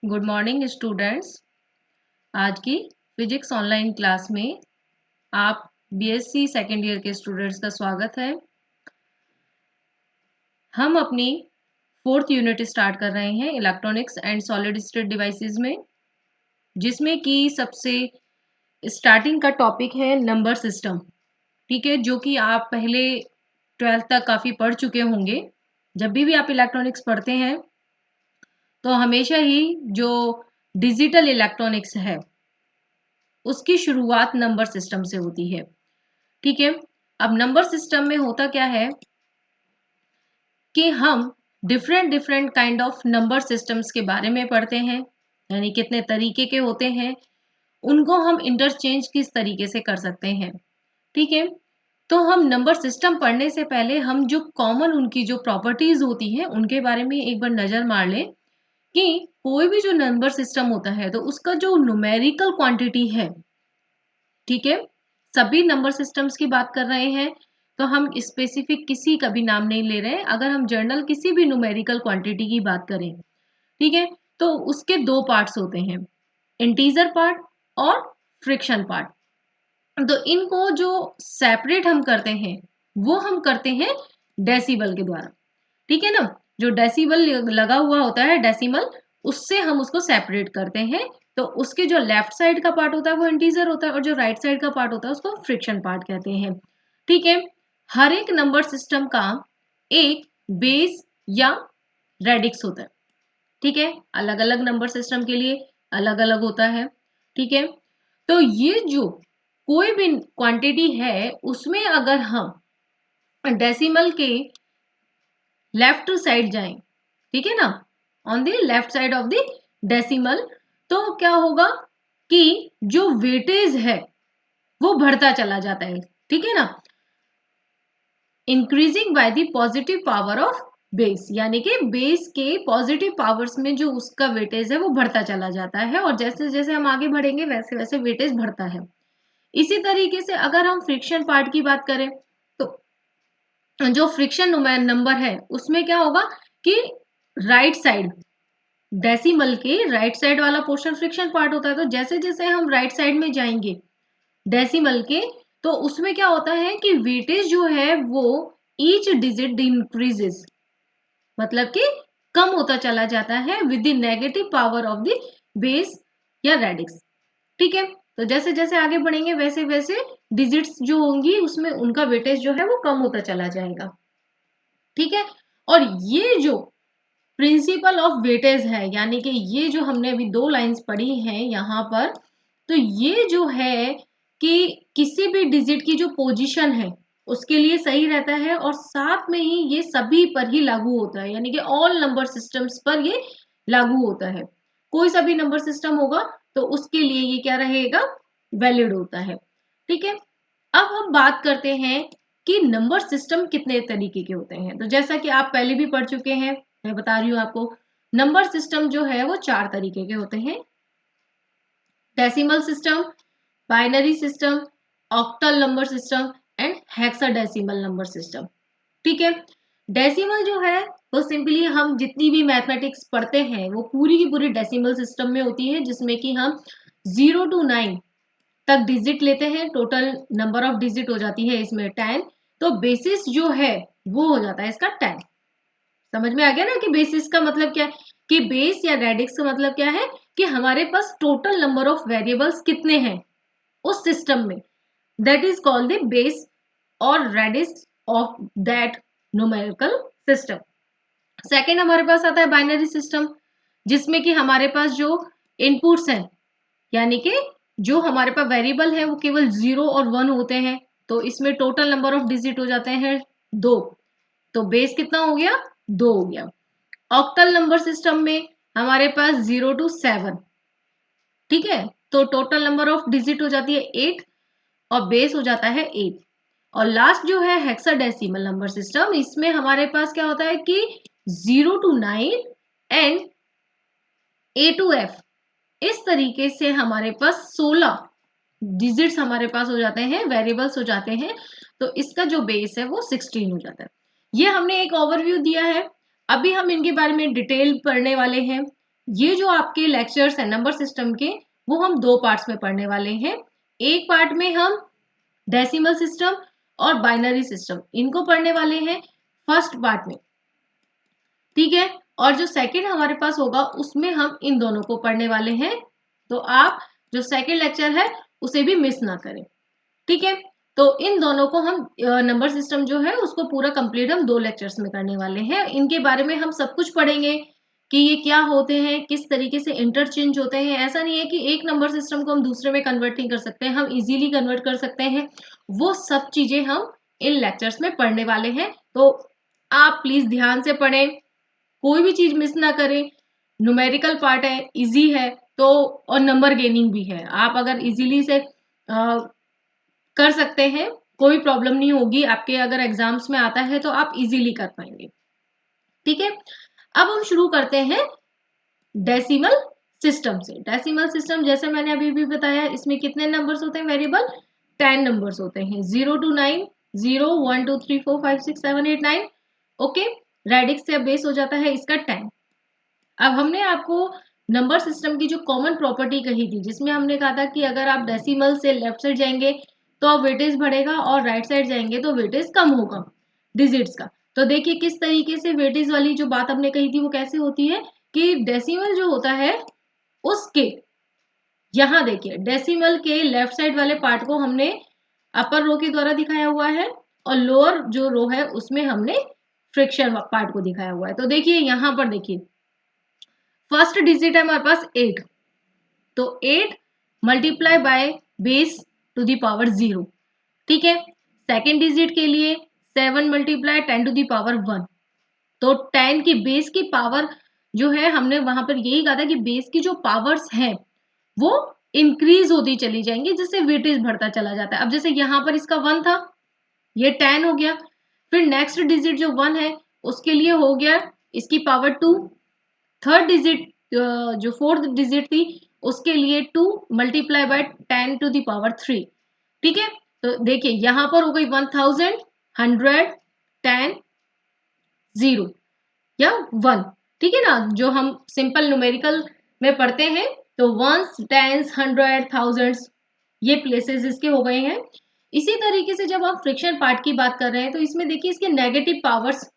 Good morning students. आज की physics online class में आप बीएससी सेकेंड ईयर के स्टूडेंट्स का स्वागत है। हम अपनी 4th यूनिट स्टार्ट कर रहे हैं electronics and solid state devices में, जिसमें कि सबसे स्टार्टिंग का टॉपिक है नंबर सिस्टम। ठीक है, जो कि आप पहले 12th तक काफ़ी पढ़ चुके होंगे। जब भी आप इलेक्ट्रॉनिक्स पढ़ते हैं तो हमेशा ही जो डिजिटल इलेक्ट्रॉनिक्स है उसकी शुरुआत नंबर सिस्टम से होती है। ठीक है, अब नंबर सिस्टम में होता क्या है कि हम different different kind of number systems के बारे में पढ़ते हैं, यानी कितने तरीके के होते हैं, उनको हम इंटरचेंज किस तरीके से कर सकते हैं। ठीक है, तो हम नंबर सिस्टम पढ़ने से पहले हम जो कॉमन उनकी जो प्रॉपर्टीज होती हैं उनके बारे में एक बार नजर मार लें कि कोई भी जो नंबर सिस्टम होता है तो उसका जो न्यूमेरिकल क्वांटिटी है, ठीक है, सभी नंबर सिस्टम्स की बात कर रहे हैं तो हम स्पेसिफिक किसी का भी नाम नहीं ले रहे हैं। अगर हम जनरल किसी भी न्यूमेरिकल क्वांटिटी की बात करें, ठीक है, तो उसके दो पार्ट्स होते हैं, इंटीजर पार्ट और फ्रिक्शन पार्ट। तो इनको जो सेपरेट हम करते हैं वो हम करते हैं डेसिबल के द्वारा। ठीक है ना, जो डेसिबल लगा हुआ होता है डेसिमल, उससे हम उसको सेपरेट करते हैं। तो उसके जो लेफ्ट साइड का पार्ट होता है वो इंटीजर होता है और जो राइट साइड का पार्ट होता है उसको फ्रिक्शन पार्ट कहते हैं। ठीक है, हर एक नंबर सिस्टम का एक बेस या रेडिक्स होता है। ठीक है, अलग अलग नंबर सिस्टम के लिए अलग अलग होता है। ठीक है, तो ये जो कोई भी क्वांटिटी है उसमें अगर हम डेसिमल के लेफ्ट साइड जाएं, ठीक है ना, on the left side of the decimal, तो क्या होगा कि जो वेटेज है वो बढ़ता चला जाता है। ठीक है ना, increasing by the positive power of base, यानी कि बेस के पॉजिटिव पावर्स में जो उसका वेटेज है वो बढ़ता चला जाता है और जैसे जैसे हम आगे बढ़ेंगे वैसे वैसे वेटेज बढ़ता है। इसी तरीके से अगर हम फ्रिक्शन पार्ट की बात करें तो जो फ्रिक्शन नंबर है उसमें क्या होगा कि राइट साइड, डेसिमल के राइट साइड वाला पोर्शन फ्रिक्शन पार्ट होता है। तो जैसे जैसे हम राइट साइड में जाएंगे डेसिमल के, तो उसमें क्या होता है कि वेटेज जो है वो ईच डिजिट इंक्रीजेस, मतलब कि कम होता चला जाता है with the negative power of the base या रेडिक्स। ठीक है, तो जैसे जैसे आगे बढ़ेंगे वैसे वैसे डिजिट्स जो होंगी उसमें उनका वेटेज जो है वो कम होता चला जाएगा। ठीक है, और ये जो प्रिंसिपल ऑफ वेटेज है, यानी कि ये जो हमने अभी दो लाइंस पढ़ी हैं यहाँ पर, तो ये जो है कि किसी भी डिजिट की जो पोजीशन है उसके लिए सही रहता है और साथ में ही ये सभी पर ही लागू होता है, यानी कि ऑल नंबर सिस्टम्स पर ये लागू होता है। कोई सा भी नंबर सिस्टम होगा तो उसके लिए ये क्या रहेगा, वैलिड होता है। ठीक है, अब हम बात करते हैं कि नंबर सिस्टम कितने तरीके के होते हैं। तो जैसा कि आप पहले भी पढ़ चुके हैं, मैं बता रही हूँ आपको, नंबर सिस्टम जो है वो 4 तरीके के होते हैं, decimal system, binary system, octal number system and hexadecimal number system. ठीक है, डेसिमल जो है वो सिंपली हम जितनी भी मैथमेटिक्स पढ़ते हैं वो पूरी की पूरी डेसिमल सिस्टम में होती है, जिसमें कि हम 0 to 9 तक डिजिट लेते हैं, टोटल नंबर ऑफ डिजिट हो जाती है इसमें 10। तो बेसिस जो है वो हो जाता है इसका 10। समझ में आ गया ना कि बेसिस का मतलब क्या है, कि बेस या रेडिक्स का मतलब क्या है कि हमारे पास टोटल नंबर ऑफ वेरिएबल्स कितने हैं उस सिस्टम में, that is called the base और radix of that numerical system. Second हमारे पास आता है बाइनरी सिस्टम, जिसमें कि हमारे पास जो इनपुट्स हैं, यानी कि जो हमारे पास वेरिएबल है वो केवल 0 और 1 होते हैं, तो इसमें टोटल नंबर ऑफ डिजिट हो जाते हैं 2। तो बेस कितना हो गया, 2 हो गया। ऑक्टल नंबर सिस्टम में हमारे पास 0 to 7, ठीक है, तो टोटल नंबर ऑफ डिजिट हो जाती है 8 और बेस हो जाता है 8। और लास्ट जो है हेक्साडेसिमल नंबर सिस्टम, इसमें हमारे पास क्या होता है कि 0 to 9 and A to F, इस तरीके से हमारे पास 16 डिजिट्स हमारे पास हो जाते हैं, वेरिएबल्स हो जाते हैं। तो इसका जो बेस है वो 16 हो जाता है। ये हमने एक ओवरव्यू दिया है, अभी हम इनके बारे में डिटेल पढ़ने वाले हैं ये जो आपके लेक्चर्स हैं नंबर सिस्टम के, वो हम दो पार्ट्स में पढ़ने वाले हैं। एक पार्ट में हम डेसिमल सिस्टम और बाइनरी सिस्टम इनको पढ़ने वाले हैं फर्स्ट पार्ट में, ठीक है। और जो सेकंड हमारे पास होगा उसमें हम इन दोनों को पढ़ने वाले हैं। तो आप जो सेकंड लेक्चर है उसे भी मिस ना करें, ठीक है। तो इन दोनों को हम नंबर सिस्टम जो है उसको पूरा कंप्लीट हम 2 लेक्चर्स में करने वाले हैं। इनके बारे में हम सब कुछ पढ़ेंगे कि ये क्या होते हैं, किस तरीके से इंटरचेंज होते हैं। ऐसा नहीं है कि एक नंबर सिस्टम को हम दूसरे में कन्वर्ट नहीं कर सकते, हम इजीली कन्वर्ट कर सकते हैं। वो सब चीजें हम इन लेक्चर्स में पढ़ने वाले हैं। तो आप प्लीज ध्यान से पढ़ें, कोई भी चीज मिस ना करें। न्यूमेरिकल पार्ट है, इजी है, तो और नंबर गेनिंग भी है। आप अगर इजीली से कर सकते हैं, कोई प्रॉब्लम नहीं होगी आपके। अगर एग्जाम्स में आता है तो आप इजीली कर पाएंगे, ठीक है। अब हम शुरू करते हैं डेसिमल सिस्टम से। डेसिमल सिस्टम जैसे मैंने अभी भी बताया, इसमें कितने नंबर्स होते हैं वेरिएबल, 10 नंबर्स होते हैं, 0 to 9, 0 1 2 3 4 5 6 7 8 9। ओके, रेडिक्स से बेस हो जाता है इसका 10। अब हमने आपको नंबर सिस्टम की जो कॉमन प्रॉपर्टी कही थी, जिसमें हमने कहा था कि अगर आप डेसिमल से लेफ्ट साइड जाएंगे तो वेटेज बढ़ेगा और राइट साइड जाएंगे तो वेटेज कम होगा डिजिट्स का। तो देखिए किस तरीके से वेटेज वाली जो बात हमने कही थी वो कैसे होती है कि डेसिमल जो होता है उसके, यहां देखिए डेसिमल के लेफ्ट साइड वाले पार्ट को हमने अपर रो के द्वारा दिखाया हुआ है और लोअर जो रो है उसमें हमने फ्रैक्शन पार्ट को दिखाया हुआ है। तो देखिए यहां पर देखिए फर्स्ट डिजिट है हमारे पास 8, तो 8 multiply by base to the power 0, ठीक है। सेकेंड डिजिट के लिए 7 मल्टीप्लाई 10 टू द पावर 1, तो 10 की बेस की पावर जो है, हमने वहां पर यही कहा था कि बेस की जो पावर्स हैं वो इंक्रीज होती चली जाएंगी जिससे वेटेज बढ़ता चला जाता है। अब जैसे यहाँ पर इसका 1 था, ये 10 हो गया। फिर नेक्स्ट डिजिट जो 1 है उसके लिए हो गया इसकी पावर 2। थर्ड डिजिट जो फोर्थ डिजिट थी उसके लिए 2 multiply by 10 to the power 3, ठीक है। तो देखिए यहां पर हो गई 1000, 100, 10, 0 या 1, ठीक है ना। जो हम सिंपल न्यूमेरिकल में पढ़ते हैं तो वंस, टेंस, हंड्रेड, थाउजेंड्स, ये प्लेसेस इसके हो गए हैं। इसी तरीके से जब हम फ्रिक्शन पार्ट की बात कर रहे हैं तो इसमें देखिए इसके नेगेटिव पावर्स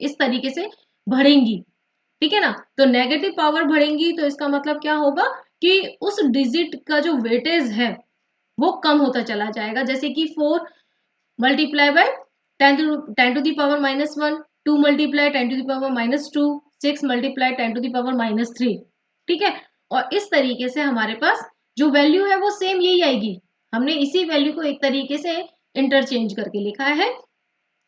इस तरीके से बढ़ेंगी, ठीक है ना। तो नेगेटिव पावर बढ़ेंगी तो इसका मतलब क्या होगा कि उस डिजिट का जो वेटेज है वो कम होता चला जाएगा। जैसे कि 4 multiply by 10 to the power -1, 2 multiply 10 to the power -2, 6 multiply 10 to the power -3, ठीक है। और इस तरीके से हमारे पास जो वैल्यू है वो सेम यही आएगी। हमने इसी वैल्यू को एक तरीके से इंटरचेंज करके लिखा है।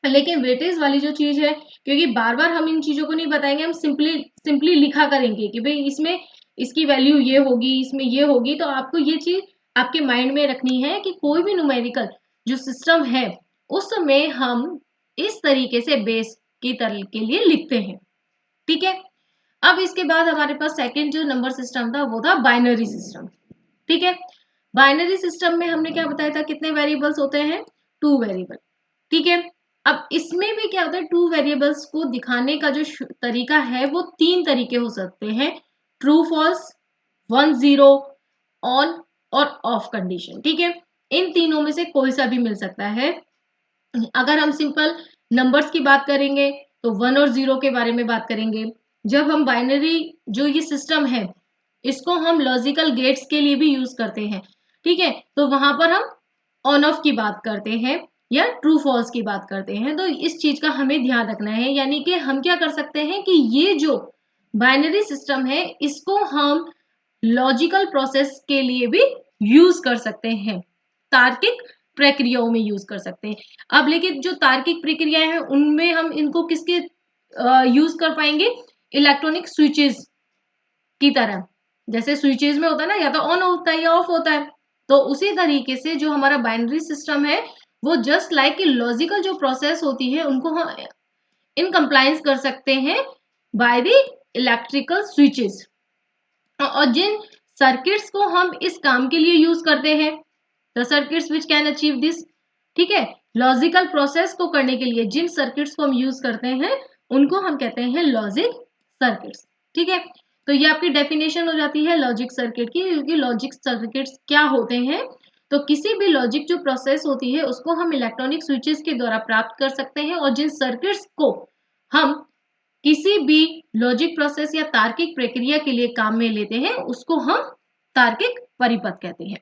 लेकिन वेटेज वाली जो चीज है, क्योंकि बार बार हम इन चीजों को नहीं बताएंगे, हम सिंपली सिंपली लिखा करेंगे कि भाई इसमें इसकी वैल्यू ये होगी, इसमें ये होगी। तो आपको ये चीज आपके माइंड में रखनी है कि कोई भी न्यूमेरिकल जो सिस्टम है उसमें हम इस तरीके से बेस की तरह के लिए लिखते हैं, ठीक है। अब इसके बाद हमारे पास सेकेंड जो नंबर सिस्टम था वो था बाइनरी सिस्टम, ठीक है। बाइनरी सिस्टम में हमने क्या बताया था, कितने वेरिएबल्स होते हैं, 2 वेरिएबल, ठीक है। अब इसमें भी क्या होता है, 2 वेरिएबल्स को दिखाने का जो तरीका है वो 3 तरीके हो सकते हैं, ट्रू फॉल्स, 1 0, ऑन और ऑफ कंडीशन, ठीक है। इन तीनों में से कोई सा भी मिल सकता है। अगर हम सिंपल नंबर्स की बात करेंगे तो 1 और 0 के बारे में बात करेंगे। जब हम बाइनरी जो ये सिस्टम है इसको हम लॉजिकल गेट्स के लिए भी यूज करते हैं, ठीक है। तो वहां पर हम ऑन ऑफ की बात करते हैं या ट्रू फॉल्स की बात करते हैं। तो इस चीज का हमें ध्यान रखना है, यानी कि हम क्या कर सकते हैं कि ये जो बाइनरी सिस्टम है इसको हम लॉजिकल प्रोसेस के लिए भी यूज कर सकते हैं, तार्किक प्रक्रियाओं में यूज कर सकते हैं। अब लेकिन जो तार्किक प्रक्रियाएं हैं उनमें हम इनको किसके यूज कर पाएंगे, इलेक्ट्रॉनिक स्विचेस की तरह। जैसे स्विचेस में होता है ना, या तो ऑन होता है या ऑफ होता है। तो उसी तरीके से जो हमारा बाइनरी सिस्टम है वो जस्ट लाइक लॉजिकल जो प्रोसेस होती है उनको हम इन कंप्लायंस कर सकते हैं बाय द इलेक्ट्रिकल स्विचेस। और जिन सर्किट्स को हम इस काम के लिए यूज करते हैं, the circuits which can achieve this, ठीक है। लॉजिकल प्रोसेस को करने के लिए जिन सर्किट्स को हम यूज करते हैं उनको हम कहते हैं लॉजिक सर्किट्स, ठीक है। तो ये आपकी डेफिनेशन हो जाती है लॉजिक सर्किट की, क्योंकि लॉजिक सर्किट्स क्या होते हैं, तो किसी भी लॉजिक जो प्रोसेस होती है उसको हम इलेक्ट्रॉनिक स्विचेस के द्वारा प्राप्त कर सकते हैं, और जिन सर्किट्स को हम किसी भी लॉजिक प्रोसेस या तार्किक प्रक्रिया के लिए काम में लेते हैं उसको हम तार्किक परिपथ कहते हैं।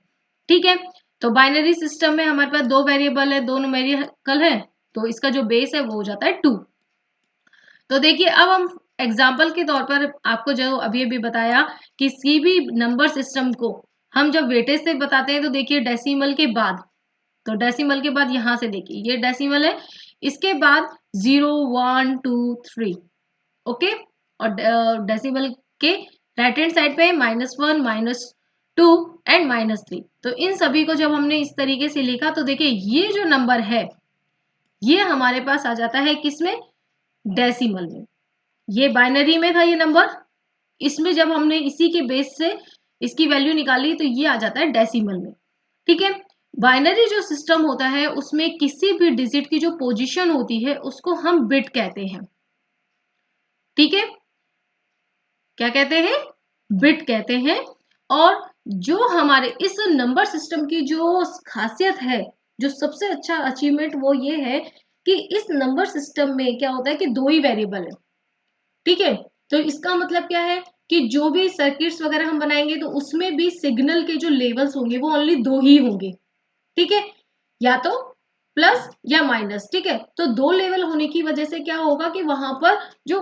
ठीक है, तो बाइनरी सिस्टम में हमारे पास दो वेरिएबल है, दो न्यूमेरिकल है, तो इसका जो बेस है वो हो जाता है 2। तो देखिए अब हम एग्जाम्पल के तौर पर आपको जो अभी अभी बताया, किसी भी नंबर सिस्टम को हम जब वेटेज से बताते हैं तो देखिए डेसिमल के बाद, तो डेसिमल के बाद यहां से देखिए ये डेसिमल है, इसके बाद 0 1 2 3, ओके, और डेसिमल के राइट हैंड साइड पे -1 -2 एंड -3। तो इन सभी को जब हमने इस तरीके से लिखा तो देखिए ये जो नंबर है ये हमारे पास आ जाता है किसमें, डेसिमल में। ये बाइनरी में था ये नंबर, इसमें जब हमने इसी के बेस से इसकी वैल्यू निकाली तो ये आ जाता है डेसिमल में। ठीक है, बाइनरी जो सिस्टम होता है उसमें किसी भी डिजिट की जो पोजीशन होती है उसको हम बिट कहते हैं। ठीक है, क्या कहते हैं, बिट कहते हैं। और जो हमारे इस नंबर सिस्टम की जो खासियत है, जो सबसे अच्छा अचीवमेंट वो ये है कि इस नंबर सिस्टम में क्या होता है कि दो ही वेरिएबल है। ठीक है, तो इसका मतलब क्या है कि जो भी सर्किट्स वगैरह हम बनाएंगे तो उसमें भी सिग्नल के जो लेवल्स होंगे वो ओनली दो ही होंगे। ठीक है, या तो प्लस या माइनस। ठीक है, तो दो लेवल होने की वजह से क्या होगा कि वहां पर जो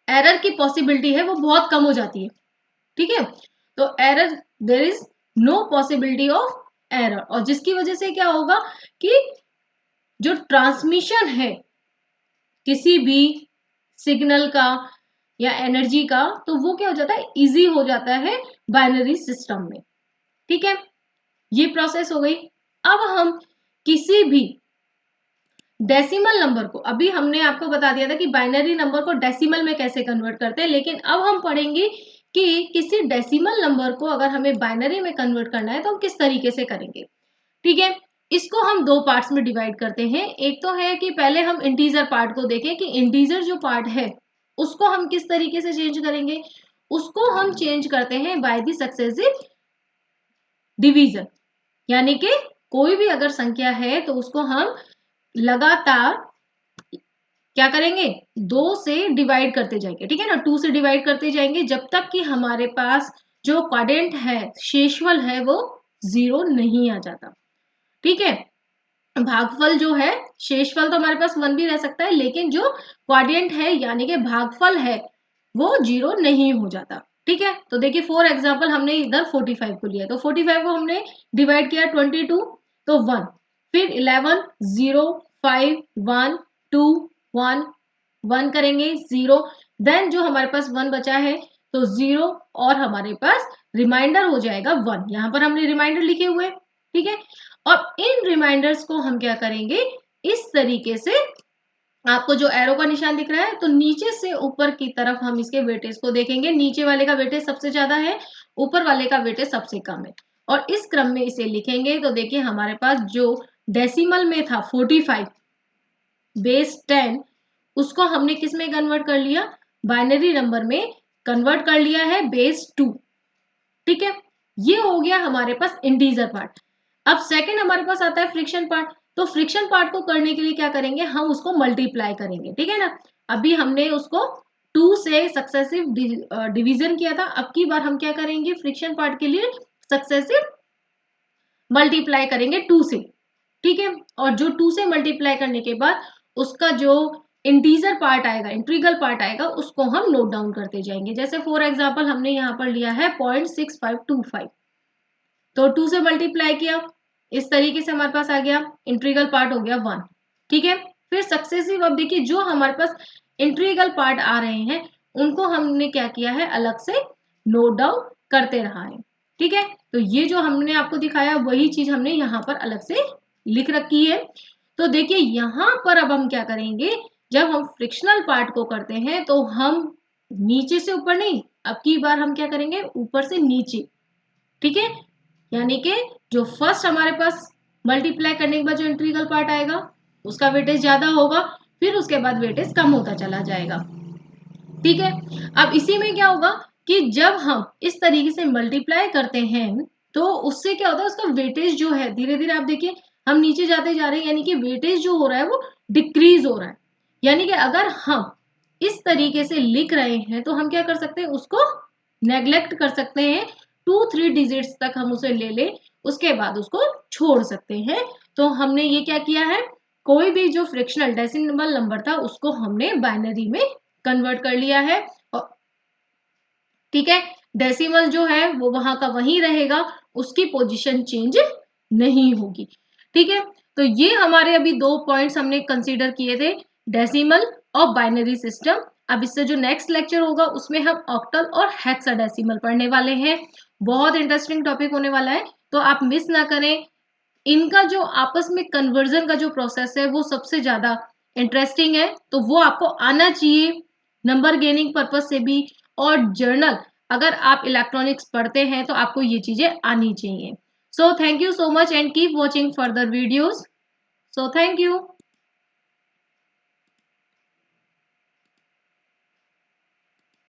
एरर की पॉसिबिलिटी है वो बहुत कम हो जाती है। ठीक है, तो error, there is no possibility of error, और जिसकी वजह से क्या होगा कि जो ट्रांसमिशन है किसी भी सिग्नल का या एनर्जी का, तो वो क्या हो जाता है, इजी हो जाता है बाइनरी सिस्टम में। ठीक है, ये प्रोसेस हो गई। अब हम किसी भी डेसिमल नंबर को, अभी हमने आपको बता दिया था कि बाइनरी नंबर को डेसिमल में कैसे कन्वर्ट करते हैं, लेकिन अब हम पढ़ेंगे कि किसी डेसिमल नंबर को अगर हमें बाइनरी में कन्वर्ट करना है तो हम किस तरीके से करेंगे। ठीक है, इसको हम दो पार्ट्स में डिवाइड करते हैं। एक तो है कि पहले हम इंटीजर पार्ट को देखें कि इंटीजर जो पार्ट है उसको हम किस तरीके से चेंज करेंगे। उसको हम चेंज करते हैं बाय द सक्सेसिव डिवीजन, यानी कि कोई भी अगर संख्या है तो उसको हम लगातार क्या करेंगे, दो से डिवाइड करते जाएंगे। ठीक है ना, 2 से डिवाइड करते जाएंगे जब तक कि हमारे पास जो क्वाड्रेंट है, शेषफल है, वो 0 नहीं आ जाता। ठीक है, भागफल जो है, शेषफल तो हमारे पास 1 भी रह सकता है, लेकिन जो क्वाड्रेंट है यानी कि भागफल है वो 0 नहीं हो जाता। ठीक है, तो देखिए फॉर एग्जांपल हमने इधर 45 को लिया, तो 45 को हमने डिवाइड किया 22, तो 1, फिर 11 0 5 1 2 1 1 करेंगे 0, देन जो हमारे पास 1 बचा है तो 0, और हमारे पास रिमाइंडर हो जाएगा 1। यहां पर हमने रिमाइंडर लिखे हुए। ठीक है, और इन रिमाइंडर्स को हम क्या करेंगे, इस तरीके से, आपको जो एरो का निशान दिख रहा है तो नीचे से ऊपर की तरफ हम इसके वेटेज को देखेंगे। नीचे वाले का वेटेज सबसे ज्यादा है, ऊपर वाले का वेटेज सबसे कम है, और इस क्रम में इसे लिखेंगे। तो देखिए हमारे पास जो डेसिमल में था 45 बेस 10, उसको हमने किस में कन्वर्ट कर लिया, बाइनरी नंबर में कन्वर्ट कर लिया है, बेस 2। ठीक है, ये हो गया हमारे पास इंटीजर पार्ट। अब सेकंड हमारे पास आता है फ्रिक्शन पार्ट। तो फ्रिक्शन पार्ट को करने के लिए क्या करेंगे, हम उसको मल्टीप्लाई करेंगे। ठीक है ना, अभी हमने उसको 2 से सक्सेसिव डिवीजन किया था, अब की बार हम क्या करेंगे, फ्रिक्शन पार्ट के लिए सक्सेसिव मल्टीप्लाई करेंगे 2 से। ठीक है, और जो 2 से मल्टीप्लाई करने के बाद उसका जो इंटीजर पार्ट आएगा, इंटीग्रल पार्ट आएगा, उसको हम नोट डाउन करते जाएंगे। जैसे फॉर एग्जांपल हमने यहाँ पर लिया है 0.6525, तो 2 से मल्टीप्लाई किया, इस तरीके से हमारे पास आ गया, इंटीग्रल पार्ट हो गया 1। ठीक है, फिर सक्सेसिव, अब देखिए जो हमारे पास इंटीग्रल पार्ट आ रहे हैं उनको हमने क्या किया है, अलग से नोट डाउन करते रहा है। ठीक है, तो ये जो हमने आपको दिखाया वही चीज हमने यहाँ पर अलग से लिख रखी है। तो देखिए यहाँ पर अब हम क्या करेंगे, जब हम फ्रिक्शनल पार्ट को करते हैं तो हम नीचे से ऊपर नहीं, अब की बार हम क्या करेंगे, ऊपर से नीचे। ठीक है, यानी कि जो फर्स्ट हमारे पास मल्टीप्लाई करने के बाद जो इंटीग्रल पार्ट आएगा उसका वेटेज ज्यादा होगा, फिर उसके बाद वेटेज कम होता चला जाएगा। ठीक है। अब इसी में क्या होगा कि जब हम इस तरीके से मल्टीप्लाई करते हैं तो उससे क्या होता है, उसका वेटेज जो है धीरे धीरे आप देखिए हम नीचे जाते जा रहे हैं, यानी कि वेटेज जो हो रहा है वो डिक्रीज हो रहा है। यानी कि अगर हम इस तरीके से लिख रहे हैं तो हम क्या कर सकते हैं, उसको नेग्लेक्ट कर सकते हैं, 2-3 डिजिट्स तक हम उसे ले ले, उसके बाद उसको छोड़ सकते हैं। तो हमने ये क्या किया है, कोई भी जो फ्रैक्शनल डेसिमल नंबर था उसको हमने बाइनरी में कन्वर्ट कर लिया है। और ठीक है, डेसिमल जो है वो वहां का वहीं रहेगा, उसकी पोजीशन चेंज नहीं होगी। ठीक है, तो ये हमारे अभी 2 पॉइंट्स हमने कंसीडर किए थे, डेसिमल और बाइनरी सिस्टम। अब इससे जो नेक्स्ट लेक्चर होगा उसमें हम ऑक्टल और हेक्साडेसिमल पढ़ने वाले हैं। बहुत इंटरेस्टिंग टॉपिक होने वाला है, तो आप मिस ना करें। इनका जो आपस में कन्वर्जन का जो प्रोसेस है वो सबसे ज्यादा इंटरेस्टिंग है, तो वो आपको आना चाहिए नंबर गेनिंग पर्पज से भी। और जर्नल अगर आप इलेक्ट्रॉनिक्स पढ़ते हैं तो आपको ये चीजें आनी चाहिए। So thank you so much and keep watching further videos. So thank you.